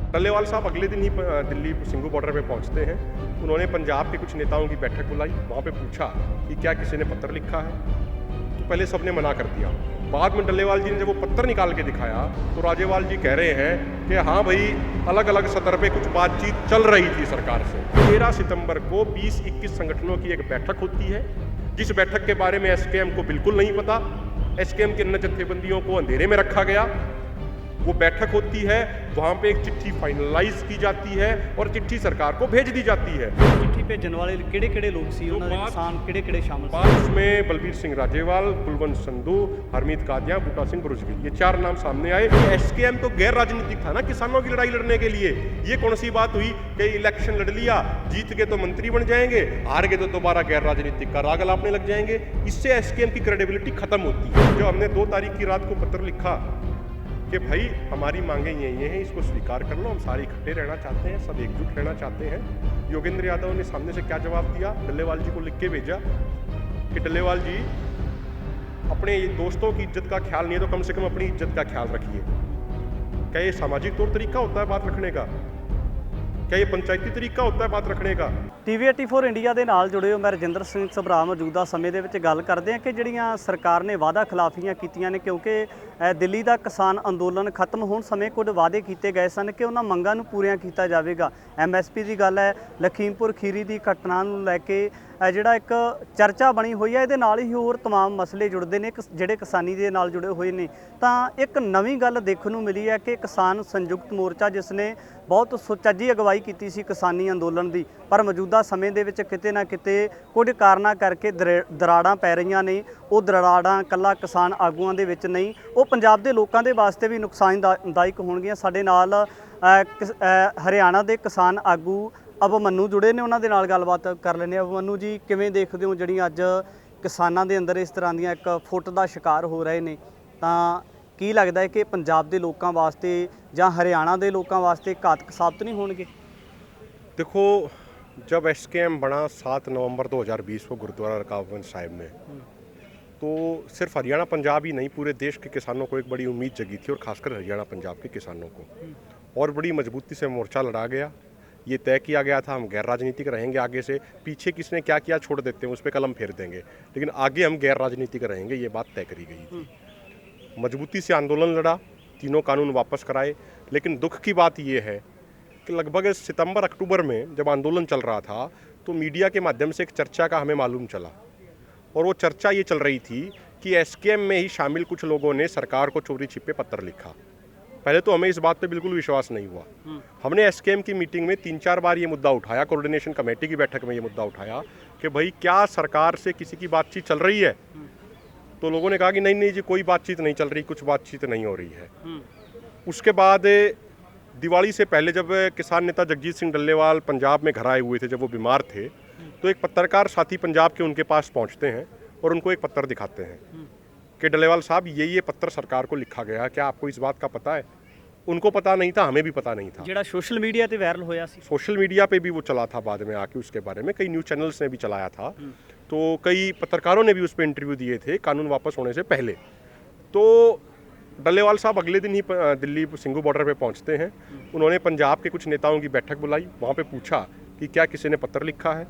टल्लेवाल साहब अगले दिन ही दिल्ली सिंघू बॉर्डर पे पहुंचते हैं। उन्होंने पंजाब के कुछ नेताओं की बैठक बुलाई, वहाँ पे पूछा कि क्या किसी ने पत्र लिखा है, तो पहले सबने मना कर दिया। बाद में टल्लेवाल जी ने जब वो पत्र निकाल के दिखाया तो राजेवाल जी कह रहे हैं कि हाँ भाई, अलग अलग सतर पे कुछ बातचीत चल रही थी सरकार से। 13 सितंबर को 20-21 संगठनों की एक बैठक होती है, जिस बैठक के बारे में एसकेएम को बिल्कुल नहीं पता। एसकेएम के अन्य जत्थेबंदियों को अंधेरे में रखा गया। वो बैठक होती है, वहाँ पे एक चिट्ठी फाइनलाइज की जाती है और चिट्ठी सरकार को भेज दी जाती है। चिट्ठी भेजन वाले किहड़े लोग सी, उन्हां दे किसान किहड़े शामिल सी? उसमें बलबीर सिंह राजेवाल, कुलवंत संधू, हरमीत कादियां, बूटा सिंह बुरुजगिल, ये 4 नाम सामने आए। एसकेएम तो गैर राजनीतिक था ना किसानों की लड़ाई लड़ने के लिए। ये कौन सी बात हुई कि इलेक्शन लड़ लिया, जीत के तो मंत्री बन जाएंगे, हार गए तो दोबारा गैर राजनीतिक का राग अलापने लग जाएंगे। इससे एसकेएम की क्रेडिबिलिटी खत्म होती है। जो हमने 2 तारीख की रात को पत्र लिखा कि भाई हमारी मांगे ये हैं, इसको स्वीकार कर लो, हम सारे इकट्ठे रहना चाहते हैं, सब एकजुट रहना चाहते हैं। योगेंद्र यादव ने सामने से क्या जवाब दिया? टल्लेवाल जी को लिख के भेजा कि टल्लेवाल जी, अपने दोस्तों की इज्जत का ख्याल नहीं है तो कम से कम अपनी इज्जत का ख्याल रखिए। क्या ये सामाजिक तौर तरीका होता है बात रखने का? क्या ये पंचायती तरीका होता है बात रखने का? TV 84 ਇੰਡੀਆ ਦੇ ਨਾਲ ਜੁੜੇ ਹੋ। ਮੈਂ ਰਜਿੰਦਰ ਸਿੰਘ ਸਭਰਾ ਮੌਜੂਦਾ ਸਮੇਂ ਦੇ ਵਿੱਚ ਗੱਲ ਕਰਦੇ ਹਾਂ ਕਿ ਜਿਹੜੀਆਂ ਸਰਕਾਰ ਨੇ ਵਾਅਦਾ ਖਿਲਾਫੀਆਂ ਕੀਤੀਆਂ ਨੇ, ਕਿਉਂਕਿ ਦਿੱਲੀ ਦਾ ਕਿਸਾਨ ਅੰਦੋਲਨ ਖਤਮ ਹੋਣ ਸਮੇਂ ਕੁਝ ਵਾਅਦੇ ਕੀਤੇ ਗਏ ਸਨ ਕਿ ਉਹਨਾਂ ਮੰਗਾਂ ਨੂੰ ਪੂਰੀਆਂ ਕੀਤਾ ਜਾਵੇਗਾ। MSP ਦੀ ਗੱਲ ਹੈ, ਲਖੀਮਪੁਰ ਖੀਰੀ ਦੀ ਘਟਨਾ ਨੂੰ ਲੈ ਕੇ ਜਿਹੜਾ ਇੱਕ ਚਰਚਾ ਬਣੀ ਹੋਈ ਹੈ। ਇਹਦੇ ਨਾਲ ਹੀ ਹੋਰ तमाम ਮਸਲੇ ਜੁੜਦੇ ਨੇ ਜਿਹੜੇ ਕਿਸਾਨੀ ਦੇ ਨਾਲ ਜੁੜੇ ਹੋਏ ਨੇ। ਤਾਂ ਇੱਕ ਨਵੀਂ ਗੱਲ ਦੇਖਣ ਨੂੰ ਮਿਲੀ ਹੈ ਕਿ ਕਿਸਾਨ ਸੰਯੁਕਤ ਮੋਰਚਾ, ਜਿਸ ਨੇ ਬਹੁਤ ਸੁਚੱਜੀ ਅਗਵਾਈ ਕੀਤੀ ਸੀ ਕਿਸਾਨੀ ਅੰਦੋਲਨ ਦੀ, ਪਰ ਮੌਜੂਦਾ ਸਮੇਂ ਦੇ ਵਿੱਚ ਕਿਤੇ ਨਾ ਕਿਤੇ ਕੁਝ ਕਾਰਨਾਂ ਕਰਕੇ ਦਰਾੜਾਂ ਪੈ ਰਹੀਆਂ ਨੇ। ਉਹ ਦਰਾੜਾਂ ਇਕੱਲਾ ਕਿਸਾਨ ਆਗੂਆਂ ਦੇ ਵਿੱਚ ਨਹੀਂ, ਉਹ ਪੰਜਾਬ ਦੇ ਲੋਕਾਂ ਦੇ ਵਾਸਤੇ ਵੀ ਨੁਕਸਾਨਦਾਇਕ ਹੋਣਗੀਆਂ। ਸਾਡੇ ਨਾਲ ਹਰਿਆਣਾ ਦੇ ਕਿਸਾਨ ਆਗੂ ਅਭਮਨੂ ਜੁੜੇ ਨੇ, ਉਹਨਾਂ ਦੇ ਨਾਲ ਗੱਲਬਾਤ ਕਰ ਲੈਂਦੇ ਹਾਂ। ਅਭਮਨੂ ਜੀ, ਕਿਵੇਂ ਦੇਖਦੇ ਹੋ ਜਿਹੜੀਆਂ ਅੱਜ ਕਿਸਾਨਾਂ ਦੇ ਅੰਦਰ ਇਸ ਤਰ੍ਹਾਂ ਦੀਆਂ ਇੱਕ ਫੁੱਟ ਦਾ ਸ਼ਿਕਾਰ ਹੋ ਰਹੇ ਨੇ? ਤਾਂ ਕੀ ਲੱਗਦਾ ਹੈ ਕਿ ਪੰਜਾਬ ਦੇ ਲੋਕਾਂ ਵਾਸਤੇ ਜਾਂ ਹਰਿਆਣਾ ਦੇ ਲੋਕਾਂ वास्ते घातक साबित नहीं होंगे? देखो, जब एसकेएम बना 7 नवंबर 2020 को गुरुद्वारा रकाबगंज साहिब में, तो सिर्फ हरियाणा पंजाब ही नहीं, पूरे देश के किसानों को एक बड़ी उम्मीद जगी थी, और खासकर हरियाणा पंजाब के किसानों को। और बड़ी मजबूती से मोर्चा लड़ा गया। ये तय किया गया था हम गैर राजनीतिक रहेंगे, आगे से पीछे किसने क्या किया छोड़ देते हैं, उस पर कलम फेर देंगे, लेकिन आगे हम गैर राजनीतिक रहेंगे, ये बात तय करी गई थी। मजबूती से आंदोलन लड़ा, तीनों कानून वापस कराए। लेकिन दुख की बात यह है कि लगभग सितंबर-अक्टूबर में जब आंदोलन चल रहा था, तो मीडिया के माध्यम से एक चर्चा का हमें मालूम चला, और वो चर्चा ये चल रही थी कि एसकेएम में ही शामिल कुछ लोगों ने सरकार को चोरी छिपे पत्र लिखा। पहले तो हमें इस बात पे बिल्कुल विश्वास नहीं हुआ। हमने एसकेएम की मीटिंग में 3-4 बार ये मुद्दा उठाया, कोऑर्डिनेशन कमेटी की बैठक में ये मुद्दा उठाया कि भाई क्या सरकार से किसी की बातचीत चल रही है? तो लोगों ने कहा कि नहीं जी, कोई बातचीत नहीं चल रही, कुछ बातचीत नहीं हो रही है। उसके बाद दिवाली से पहले जब किसान नेता जगजीत सिंह डल्लेवाल पंजाब में घर आए हुए थे, जब वो बीमार थे, तो एक पत्रकार साथी पंजाब के उनके पास पहुंचते हैं और उनको एक पत्र दिखाते हैं कि डल्लेवाल साहब, ये पत्र सरकार को लिखा गया, क्या आपको इस बात का पता है? उनको पता नहीं था, हमें भी पता नहीं था। ਜਿਹੜਾ सोशल मीडिया पे वायरल होया सी, सोशल मीडिया पे भी वो चला था, बाद में आके उसके बारे में कई न्यूज़ चैनल्स ने भी चलाया था, तो कई पत्रकारों ने भी उस पर इंटरव्यू दिए थे कानून वापस होने से पहले। तो डल्लेवाल साहब अगले दिन ही दिल्ली सिंघू बॉर्डर पे पहुंचते हैं। उन्होंने पंजाब के कुछ नेताओं की बैठक बुलाई, वहाँ पे पूछा कि क्या किसी ने पत्र लिखा है,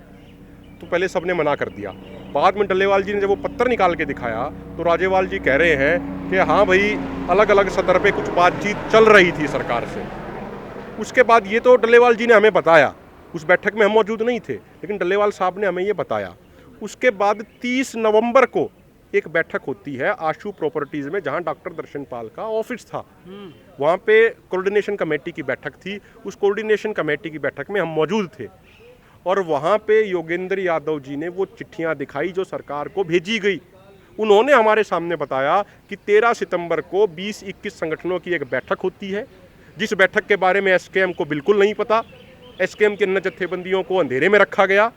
तो पहले सबने मना कर दिया। बाद में डल्लेवाल जी ने जब वो पत्र निकाल के दिखाया तो राजेवाल जी कह रहे हैं कि हाँ भाई, अलग अलग सतर पे कुछ बातचीत चल रही थी सरकार से। उसके बाद ये तो डल्लेवाल जी ने हमें बताया, उस बैठक में हम मौजूद नहीं थे, लेकिन डल्लेवाल साहब ने हमें ये बताया। उसके बाद 30 नवंबर को एक बैठक होती है आशु प्रॉपर्टीज़ में, जहां डॉक्टर दर्शन पाल का ऑफिस था। वहां पे कोऑर्डिनेशन कमेटी की बैठक थी। उस कोऑर्डिनेशन कमेटी की बैठक में हम मौजूद थे, और वहां पे योगेंद्र यादव जी ने वो चिट्ठियां दिखाई जो सरकार को भेजी गई। उन्होंने हमारे सामने बताया कि 13 सितंबर को 20-21 संगठनों की एक बैठक होती है, जिस बैठक के बारे में एसकेएम को बिल्कुल नहीं पता। एसकेएम के अन्य जत्थेबंदियों को अंधेरे में रखा गया।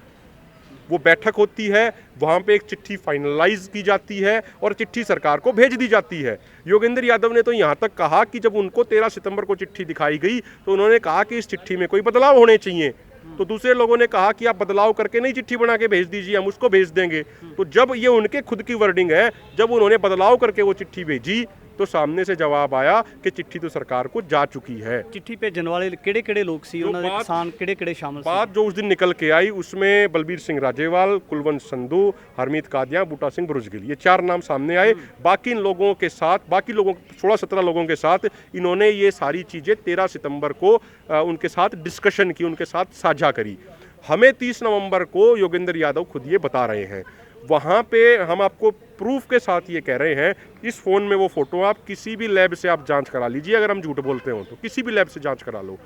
वो बैठक होती है, वहाँ पे एक चिट्ठी फाइनलाइज की जाती है और चिट्ठी सरकार को भेज दी जाती है। योगेंद्र यादव ने तो यहाँ तक कहा कि जब उनको 13 सितंबर को चिट्ठी दिखाई गई तो उन्होंने कहा कि इस चिट्ठी में कोई बदलाव होने चाहिए। तो दूसरे लोगों ने कहा कि आप बदलाव करके नहीं चिट्ठी बना के भेज दीजिए, हम उसको भेज देंगे। तो जब ये उनके खुद की वर्डिंग है, जब उन्होंने बदलाव करके वो चिट्ठी भेजी तो सामने से जवाब आया कि चिट्ठी तो सरकार को जा चुकी है। चिट्ठी भेजਣ ਵਾਲੇ ਕਿਹੜੇ ਲੋਕ ਸੀ, ਉਹਨਾਂ ਦੇ बात- ਕਿਸਾਨ ਕਿਹੜੇ शामिल ਸੀ? बात जो उस दिन निकल के आई उसमें बलबीर सिंह राजेवाल, कुलवंत संधू, हरमीत कादियां, बूटा सिंह बुरुजगिल, ये 4 नाम सामने आए। बाकी इन लोगों के साथ, बाकी लोगों 16-17 लोगों के साथ इन्होंने ये सारी चीज़ें 13 सितंबर को उनके साथ डिस्कशन की, उनके साथ साझा करी। हमें 30 नवंबर को योगेंद्र यादव खुद ये बता रहे हैं। वहाँ पे हम आपको प्रूफ के साथ ये कह रहे हैं, इस फ़ोन में वो फ़ोटो आप किसी भी लैब से आप जांच करा लीजिए, अगर हम झूठ बोलते हो तो किसी भी लैब से जांच करा लो।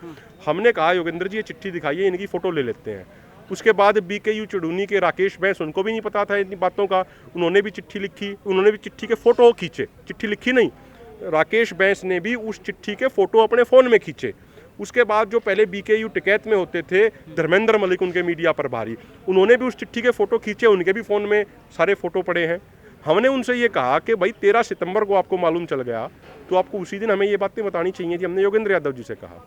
हमने कहा योगेंद्र जी ये चिट्ठी दिखाइए, इनकी फ़ोटो ले लेते हैं। उसके बाद BKU चुड़ूनी के राकेश बैंस, उनको भी नहीं पता था इतनी बातों का, उन्होंने भी चिट्ठी लिखी, उन्होंने भी चिट्ठी के फ़ोटो खींचे, चिट्ठी लिखी नहीं, राकेश बैंस ने भी उस चिट्ठी के फ़ोटो अपने फ़ोन में खींचे। उसके बाद जो पहले BKU टिकैत में होते थे, धर्मेंद्र मलिक उनके मीडिया प्रभारी, उन्होंने भी उस चिट्ठी के फ़ोटो खींचे, उनके भी फ़ोन में सारे फ़ोटो पड़े हैं। हमने उनसे ये कहा कि भाई 13 सितंबर को आपको मालूम चल गया तो आपको उसी दिन हमें ये बातें बतानी चाहिए थी। हमने योगेंद्र यादव जी से कहा,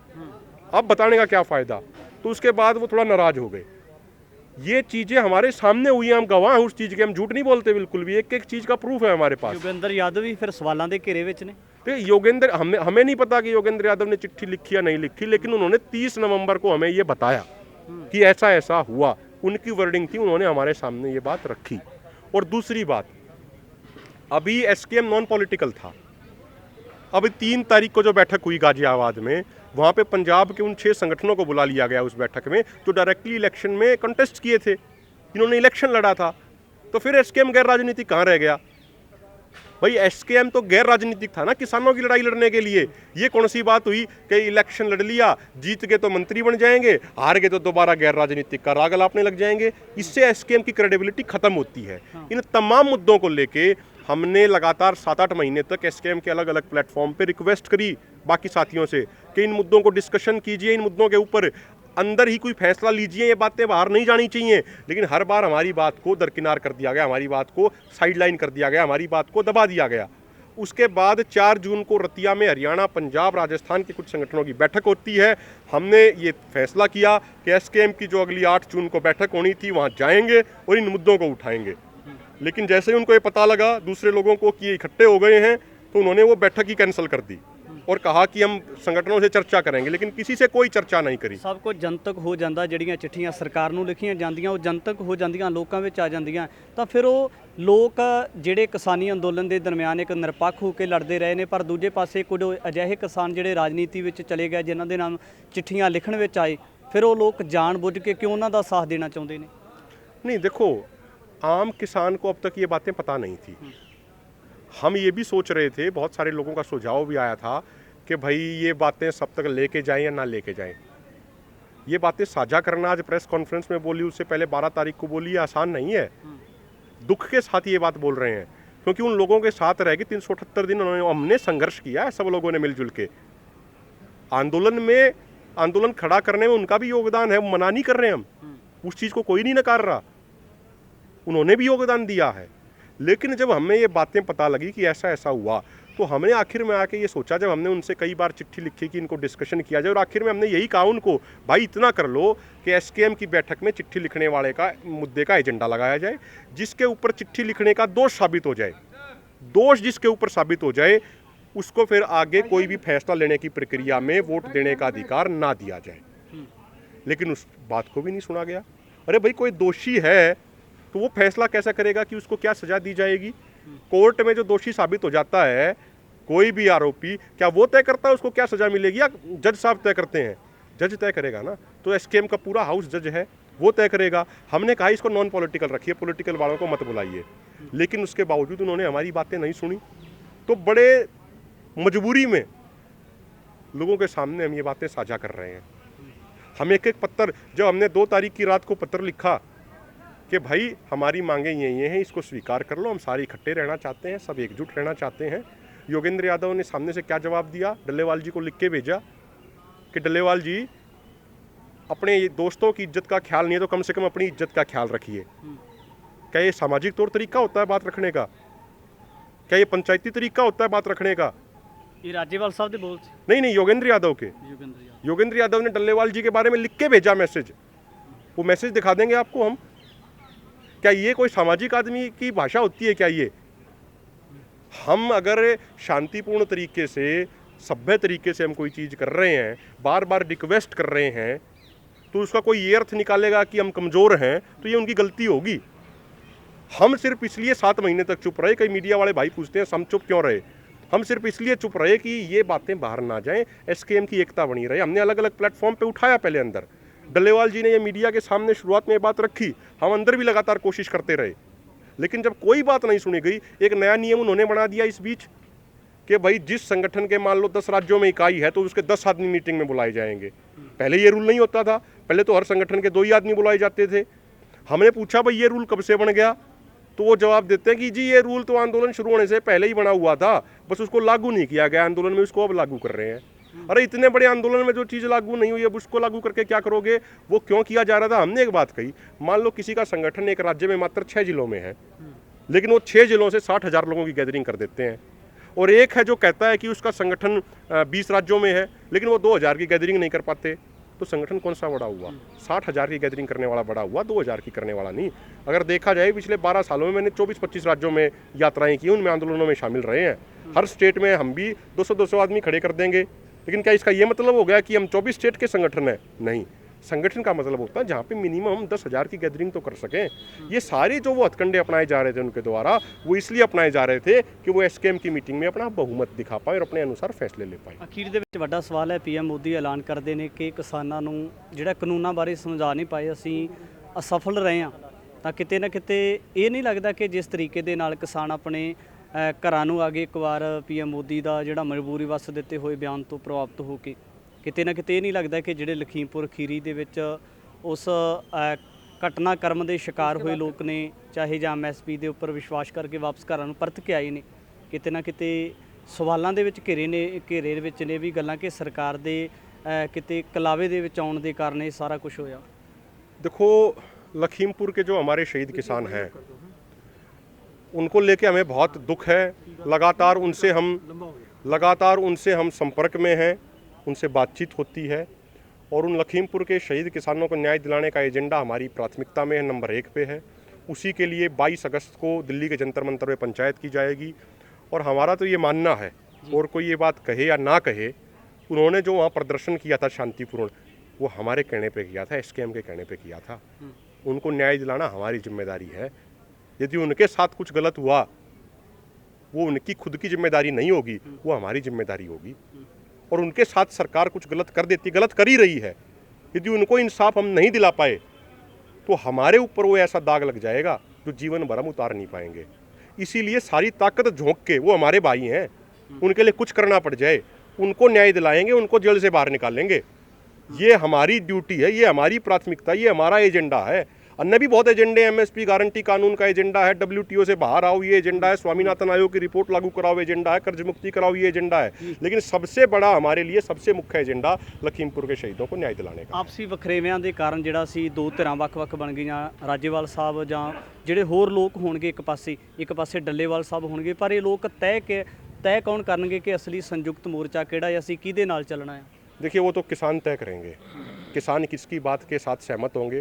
अब बताने का क्या फ़ायदा। तो उसके बाद वो थोड़ा नाराज़ हो गए। ये चीज़ें हमारे सामने हुई हैं, हम गवाह हैं उस चीज़ के, हम झूठ नहीं बोलते बिल्कुल भी, एक एक चीज़ का प्रूफ है हमारे पास। ਯੋਗਿੰਦਰ यादव भी फिर सवालों के घेरे ਵਿੱਚ ਨੇ। तो योगेंद्र हमें नहीं पता कि योगेंद्र यादव ने चिट्ठी लिखी या नहीं लिखी, लेकिन उन्होंने 30 नवंबर को हमें ये बताया कि ऐसा ऐसा हुआ। उनकी वर्डिंग थी, उन्होंने हमारे सामने ये बात रखी। और दूसरी बात, अभी SKM नॉन पॉलिटिकल था। अब 3 तारीख को जो बैठक हुई गाजियाबाद में, वहाँ पे पंजाब के उन 6 संगठनों को बुला लिया गया उस बैठक में जो डायरेक्टली इलेक्शन में कंटेस्ट किए थे, इन्होंने इलेक्शन लड़ा था। तो फिर SKM गैर राजनीतिक कहाँ रह गया भाई? SKM तो गैर राजनीतिक था ना, किसानों की लड़ाई लड़ने के लिए। ये कौन सी बात हुई कि इलेक्शन लड़ लिया, जीत गए तो मंत्री बन जाएंगे, हार गए तो दोबारा गैर राजनीतिक का राग अलापने लग जाएंगे। इससे SKM की क्रेडिबिलिटी खत्म होती है। इन तमाम मुद्दों को लेके हमने लगातार 7-8 महीने तक SKM के अलग अलग प्लेटफॉर्म पे रिक्वेस्ट करी बाकी साथियों से कि इन मुद्दों को डिस्कशन कीजिए, इन मुद्दों के ऊपर अंदर ही कोई फैसला लीजिए, ये बातें बाहर नहीं जानी चाहिए। लेकिन हर बार हमारी बात को दरकिनार कर दिया गया, हमारी बात को साइडलाइन कर दिया गया, हमारी बात को दबा दिया गया। उसके बाद 4 जून को रतिया में हरियाणा, पंजाब, राजस्थान के कुछ संगठनों की बैठक होती है। हमने ये फैसला किया कि SKM की जो अगली 8 जून को बैठक होनी थी वहाँ जाएंगे और इन मुद्दों को उठाएंगे। लेकिन जैसे ही उनको ये पता लगा दूसरे लोगों को कि ये इकट्ठे हो गए हैं, तो उन्होंने वो बैठक ही कैंसिल कर दी और कहा कि हम संगठनों से चर्चा करेंगे, लेकिन किसी से कोई चर्चा नहीं करी। ਸਭ ਕੁਝ ਜਨਤਕ ਹੋ ਜਾਂਦਾ, ਜਿਹੜੀਆਂ ਚਿੱਠੀਆਂ ਸਰਕਾਰ ਨੂੰ ਲਿਖੀਆਂ ਜਾਂਦੀਆਂ ਉਹ ਜਨਤਕ ਹੋ ਜਾਂਦੀਆਂ, ਲੋਕਾਂ ਵਿੱਚ ਆ ਜਾਂਦੀਆਂ, ਤਾਂ ਫਿਰ ਉਹ ਲੋਕ ਜਿਹੜੇ ਕਿਸਾਨੀ ਅੰਦੋਲਨ ਦੇ ਦਰਮਿਆਨ ਇੱਕ ਨਿਰਪੱਖ ਹੋ ਕੇ ਲੜਦੇ ਰਹੇ ਨੇ। ਪਰ ਦੂਜੇ ਪਾਸੇ ਕੁਝ ਅਜਿਹੇ ਕਿਸਾਨ ਜਿਹੜੇ ਰਾਜਨੀਤੀ ਵਿੱਚ ਚਲੇ ਗਏ, ਜਿਨ੍ਹਾਂ ਦੇ ਨਾਮ ਚਿੱਠੀਆਂ ਲਿਖਣ ਵਿੱਚ ਆਏ, ਫਿਰ ਉਹ ਲੋਕ ਜਾਣ ਬੁੱਝ ਕੇ ਕਿਉਂ ਉਹਨਾਂ ਦਾ ਸਾਥ ਦੇਣਾ ਚਾਹੁੰਦੇ ਨੇ? नहीं देखो, आम किसान को अब तक ये बातें पता नहीं थी। हम ये भी सोच रहे थे, बहुत सारे लोगों का सुझाव भी आया था कि भाई ये बातें सब तक लेके जाएं या ना लेके जाएं। ये बातें साझा करना, आज प्रेस कॉन्फ्रेंस में बोली, उससे पहले 12 तारीख को बोली, ये आसान नहीं है। दुख के साथ ये बात बोल रहे हैं, क्योंकि उन लोगों के साथ रह के 378 दिन हमने संघर्ष किया है सब लोगों ने मिलजुल के। आंदोलन खड़ा करने में उनका भी योगदान है, मना नहीं कर रहे हम, उस चीज़ को कोई नहीं नकार रहा, उन्होंने भी योगदान दिया है। लेकिन जब हमें ये बातें पता लगी कि ऐसा ऐसा हुआ, तो हमने आखिर में आके ये सोचा, जब हमने उनसे कई बार चिट्ठी लिखी कि इनको डिस्कशन किया जाए, और आखिर में हमने यही कहा उनको, भाई इतना कर लो कि SKM की बैठक में चिट्ठी लिखने वाले का मुद्दे का एजेंडा लगाया जाए, जिसके ऊपर चिट्ठी लिखने का दोष साबित हो जाए। दोष जिसके ऊपर साबित हो जाए उसको फिर आगे कोई भी फैसला लेने की प्रक्रिया में वोट देने का अधिकार ना दिया जाए। लेकिन उस बात को भी नहीं सुना गया। अरे भाई, कोई दोषी है तो वो फैसला कैसा करेगा कि उसको क्या सजा दी जाएगी? कोर्ट में जो दोषी साबित हो जाता है कोई भी आरोपी, क्या वो तय करता है उसको क्या सजा मिलेगी, या जज साहब तय करते हैं? जज तय करेगा ना। तो SKM का पूरा हाउस जज है, वो तय करेगा। हमने कहा इसको नॉन पॉलिटिकल रखिए, पॉलिटिकल वालों को मत बुलाइए, लेकिन उसके बावजूद उन्होंने हमारी बातें नहीं सुनी। तो बड़े मजबूरी में लोगों के सामने हम ये बातें साझा कर रहे हैं। हम एक एक पत्र, जब हमने 2 तारीख की रात को पत्र लिखा कि भाई हमारी मांगें ये हैं, इसको स्वीकार कर लो, हम सारे इकट्ठे रहना चाहते हैं, सब एकजुट रहना चाहते हैं। योगेंद्र यादव ने सामने से क्या जवाब दिया? डल्लेवाल जी को लिख के भेजा कि डल्लेवाल जी, अपने दोस्तों की इज्जत का ख्याल नहीं है तो कम से कम अपनी इज्जत का ख्याल रखिए। क्या ये सामाजिक तौर तरीका होता है बात रखने का? क्या ये पंचायती तरीका होता है बात रखने का? ये राज्यपाल साहब ने बोल नहीं, योगेंद्र यादव के। योगेंद्र यादव ने डल्लेवाल जी के बारे में लिख के भेजा मैसेज। वो मैसेज दिखा देंगे आपको हम। क्या ये कोई सामाजिक आदमी की भाषा होती है क्या? ये हम अगर शांतिपूर्ण तरीके से, सभ्य तरीके से हम कोई चीज़ कर रहे हैं, बार बार रिक्वेस्ट कर रहे हैं, तो उसका कोई ये अर्थ निकालेगा कि हम कमज़ोर हैं, तो ये उनकी गलती होगी। हम सिर्फ इसलिए 7 महीने तक चुप रहे, कई मीडिया वाले भाई पूछते हैं हम चुप क्यों रहे, हम सिर्फ इसलिए चुप रहे कि ये बातें बाहर ना जाएं, एसकेएम की एकता बनी रहे। हमने अलग अलग प्लेटफॉर्म पे उठाया पहले अंदर, डल्लेवाल जी ने ये मीडिया के सामने शुरुआत में ये बात रखी, हम अंदर भी लगातार कोशिश करते रहे, लेकिन जब कोई बात नहीं सुनी गई, एक नया नियम उन्होंने बना दिया इस बीच कि भाई जिस संगठन के मान लो 10 राज्यों में इकाई है तो उसके 10 आदमी मीटिंग में बुलाए जाएंगे। पहले ये रूल नहीं होता था, पहले तो हर संगठन के 2 ही आदमी बुलाए जाते थे। हमने पूछा भाई ये रूल कब से बन गया, तो वो जवाब देते हैं कि जी ये रूल तो आंदोलन शुरू होने से पहले ही बना हुआ था, बस उसको लागू नहीं किया गया आंदोलन में, उसको अब लागू कर रहे हैं। अरे इतने बड़े आंदोलन में जो चीज़ लागू नहीं हुई, अब उसको लागू करके क्या करोगे? वो क्यों किया जा रहा था? हमने एक बात कही, मान लो किसी का संगठन एक राज्य में मात्र 6 जिलों में है, लेकिन वो 6 जिलों से 60,000 लोगों की गैदरिंग कर देते हैं, और एक है जो कहता है कि उसका संगठन 20 राज्यों में है, लेकिन वो 2,000 की गैदरिंग नहीं कर पाते, तो संगठन कौन सा बड़ा हुआ? 60,000 की गैदरिंग करने वाला बड़ा हुआ, 2,000 की करने वाला नहीं। अगर देखा जाए पिछले 12 सालों में मैंने 24-25 राज्यों में यात्राएं की, उनमें आंदोलनों में शामिल रहे हैं। हर स्टेट में हम भी 200-200 आदमी खड़े कर देंगे, लेकिन क्या इसका ये मतलब हो गया कि हम 24 स्टेट के संगठन हैं? नहीं, संगठन का मतलब होता है जहाँ पे मिनिमम हम 10,000 की गैदरिंग तो कर सकें। ये सारे जो वो हथकंडे अपनाए जा रहे थे उनके द्वारा, वो इसलिए अपनाए जा रहे थे कि वो एसकेएम की मीटिंग में अपना बहुमत दिखा पाए और अपने अनुसार फैसले ले पाए। ਅਖੀਰ ਦੇ ਵਿੱਚ ਵੱਡਾ ਸਵਾਲ ਹੈ, ਪੀਐਮ ਮੋਦੀ ਐਲਾਨ ਕਰਦੇ ਨੇ ਕਿ ਕਿਸਾਨਾਂ ਨੂੰ ਜਿਹੜਾ ਕਾਨੂੰਨਾਂ ਬਾਰੇ ਸਮਝਾ ਨਹੀਂ ਪਾਏ, ਅਸੀਂ ਅਸਫਲ ਰਹੇ ਹਾਂ। ਤਾਂ ਕਿਤੇ ਨਾ ਕਿਤੇ ਇਹ ਨਹੀਂ ਲੱਗਦਾ ਕਿ ਜਿਸ ਤਰੀਕੇ ਦੇ ਨਾਲ ਕਿਸਾਨ ਆਪਣੇ ਘਰਾਂ ਨੂੰ ਆ ਗਏ ਇੱਕ ਵਾਰ ਪੀਐਮ ਮੋਦੀ ਦਾ ਜਿਹੜਾ ਮਜਬੂਰੀ ਵਸ ਦਿੱਤੇ ਹੋਏ ਬਿਆਨ ਤੋਂ ਪ੍ਰਭਾਵਿਤ ਹੋ ਕੇ, ਕਿਤੇ ਨਾ ਕਿਤੇ ਇਹ ਨਹੀਂ ਲੱਗਦਾ ਕਿ ਜਿਹੜੇ ਲਖੀਮਪੁਰ ਖੀਰੀ ਦੇ ਵਿੱਚ ਉਸ ਘਟਨਾਕ੍ਰਮ ਦੇ ਸ਼ਿਕਾਰ ਹੋਏ ਲੋਕ ਨੇ, ਚਾਹੇ ਜਾਂ ਐਮਐਸਪੀ ਦੇ ਉੱਪਰ ਵਿਸ਼ਵਾਸ ਕਰਕੇ ਵਾਪਸ ਘਰਾਂ ਨੂੰ ਪਰਤ ਕੇ ਆਏ ਨੇ, ਕਿਤੇ ਨਾ ਕਿਤੇ ਸਵਾਲਾਂ ਦੇ ਵਿੱਚ ਘੇਰੇ ਦੇ ਵਿੱਚ ਨੇ ਵੀ ਗੱਲਾਂ ਕਿ ਸਰਕਾਰ ਦੇ ਕਿਤੇ ਕਲਾਵੇ ਦੇ ਵਿੱਚ ਆਉਣ ਦੇ ਕਾਰਨ ਇਹ ਸਾਰਾ ਕੁਝ ਹੋਇਆ। देखो, लखीमपुर के जो हमारे शहीद किसान हैं, उनको लेके हमें बहुत दुख है। लगातार उनसे हम संपर्क में हैं, उनसे बातचीत होती है, और उन लखीमपुर के शहीद किसानों को न्याय दिलाने का एजेंडा हमारी प्राथमिकता में नंबर 1 पे है। उसी के लिए 22 अगस्त को दिल्ली के जंतर मंतर में पंचायत की जाएगी, और हमारा तो ये मानना है, और कोई ये बात कहे या ना कहे, उन्होंने जो वहाँ प्रदर्शन किया था शांतिपूर्ण, वो हमारे कहने पे किया था, एसकेएम के कहने पे किया था। उनको न्याय दिलाना हमारी जिम्मेदारी है। यदि उनके साथ कुछ गलत हुआ, वो उनकी खुद की जिम्मेदारी नहीं होगी, वो हमारी जिम्मेदारी होगी। और उनके साथ सरकार कुछ गलत कर देती, गलत कर ही रही है, यदि उनको इंसाफ हम नहीं दिला पाए तो हमारे ऊपर वो ऐसा दाग लग जाएगा जो जीवन भर हम उतार नहीं पाएंगे। इसीलिए सारी ताकत झोंक के, वो हमारे भाई हैं, उनके लिए कुछ करना पड़ जाए, उनको न्याय दिलाएंगे, उनको जेल से बाहर निकालेंगे। ये हमारी ड्यूटी है, ये हमारी प्राथमिकता, ये हमारा एजेंडा है। अन्य भी बहुत एजेंडे हैं, एमएसपी गारंटी कानून का एजेंडा है, डब्ल्यूटीओ से बाहर आओ ये एजेंडा है, स्वामीनाथन आयोग की रिपोर्ट लागू कराओ एजेंडा है, कर्ज मुक्ति कराओ ये एजेंडा है, लेकिन सबसे बड़ा हमारे लिए सबसे मुख्य एजेंडा लखीमपुर के शहीदों को न्याय दिलाने का। ਆਪਸੀ ਵਖਰੇਵਿਆਂ ਦੇ ਕਾਰਨ ਜਿਹੜਾ ਸੀ ਦੋ ਧਿਰਾਂ ਵੱਖ-ਵੱਖ ਬਣ ਗਈਆਂ, ਰਾਜੇਵਾਲ ਸਾਹਿਬ ਜਾਂ ਜਿਹੜੇ ਹੋਰ ਲੋਕ ਹੋਣਗੇ ਇੱਕ ਪਾਸੇ ਡੱਲੇਵਾਲ ਸਾਹਿਬ ਹੋਣਗੇ, ਪਰ ਇਹ ਲੋਕ ਤੈਅ ਕੌਣ ਕਰਨਗੇ ਕਿ ਅਸਲੀ ਸੰਯੁਕਤ ਮੋਰਚਾ ਕਿਹੜਾ ਹੈ, ਅਸੀਂ ਕਿਹਦੇ ਨਾਲ ਚੱਲਣਾ ਹੈ? देखिए, वो तो किसान तय करेंगे, किसान किसकी बात के साथ सहमत होंगे,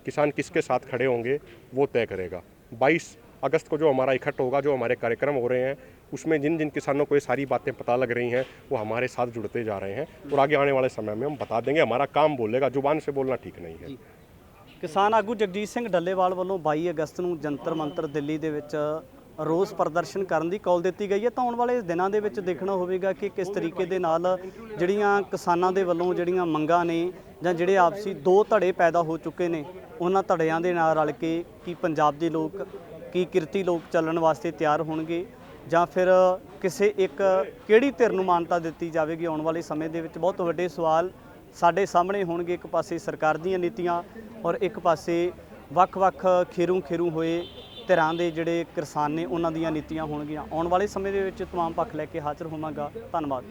किसान किसके साथ खड़े होंगे, वो तय करेगा। 22 अगस्त को जो हमारा इकट्ठ होगा, जो हमारे कार्यक्रम हो रहे हैं, उसमें जिन जिन किसानों को ये सारी बातें पता लग रही हैं, वो हमारे साथ जुड़ते जा रहे हैं, और आगे आने वाले समय में हम बता देंगे। हमारा काम बोलेगा, जुबान से बोलना ठीक नहीं है। ਕਿਸਾਨ ਆਗੂ ਜਗਜੀਤ ਸਿੰਘ ਡੱਲੇਵਾਲ ਵੱਲੋਂ 22 ਅਗਸਤ ਨੂੰ ਜੰਤਰ ਮੰਤਰ ਦਿੱਲੀ ਦੇ ਵਿੱਚ ਰੋਸ ਪ੍ਰਦਰਸ਼ਨ ਕਰਨ ਦੀ ਕਾਲ ਦਿੱਤੀ ਗਈ ਹੈ। ਤਾਂ ਆਉਣ ਵਾਲੇ ਦਿਨਾਂ ਦੇ ਵਿੱਚ ਦੇਖਣਾ ਹੋਵੇਗਾ ਕਿ ਕਿਸ ਤਰੀਕੇ ਦੇ ਨਾਲ ਜਿਹੜੀਆਂ ਕਿਸਾਨਾਂ ਦੇ ਵੱਲੋਂ ਜਿਹੜੀਆਂ ਮੰਗਾਂ ਨੇ ਜਾਂ ਜਿਹੜੇ ਆਪਸੀ ਦੋ ਧੜੇ ਪੈਦਾ ਹੋ ਚੁੱਕੇ ਨੇ, ਉਹਨਾਂ ਧੜਿਆਂ ਦੇ ਨਾਲ ਰਲ ਕੇ ਕੀ ਪੰਜਾਬ ਦੇ ਲੋਕ, ਕੀ ਕਿਰਤੀ ਲੋਕ ਚੱਲਣ ਵਾਸਤੇ ਤਿਆਰ ਹੋਣਗੇ, ਜਾਂ ਫਿਰ ਕਿਸੇ ਇੱਕ ਕਿਹੜੀ ਧਿਰ ਨੂੰ ਮਾਨਤਾ ਦਿੱਤੀ ਜਾਵੇਗੀ? ਆਉਣ ਵਾਲੇ ਸਮੇਂ ਦੇ ਵਿੱਚ ਬਹੁਤ ਵੱਡੇ ਸਵਾਲ ਸਾਡੇ ਸਾਹਮਣੇ ਹੋਣਗੇ। ਇੱਕ ਪਾਸੇ ਸਰਕਾਰ ਦੀਆਂ ਨੀਤੀਆਂ, ਔਰ ਇੱਕ ਪਾਸੇ ਵੱਖ-ਵੱਖ ਖੇਰੂ ਹੋਏ ਧਿਰਾਂ ਦੇ ਜਿਹੜੇ ਕਿਸਾਨ ਨੇ ਉਹਨਾਂ ਦੀਆਂ ਨੀਤੀਆਂ ਹੋਣਗੀਆਂ। ਆਉਣ ਵਾਲੇ ਸਮੇਂ ਦੇ ਵਿੱਚ ਤਮਾਮ ਪੱਖ ਲੈ ਕੇ ਹਾਜ਼ਰ ਹੋਵਾਂਗਾ। ਧੰਨਵਾਦ।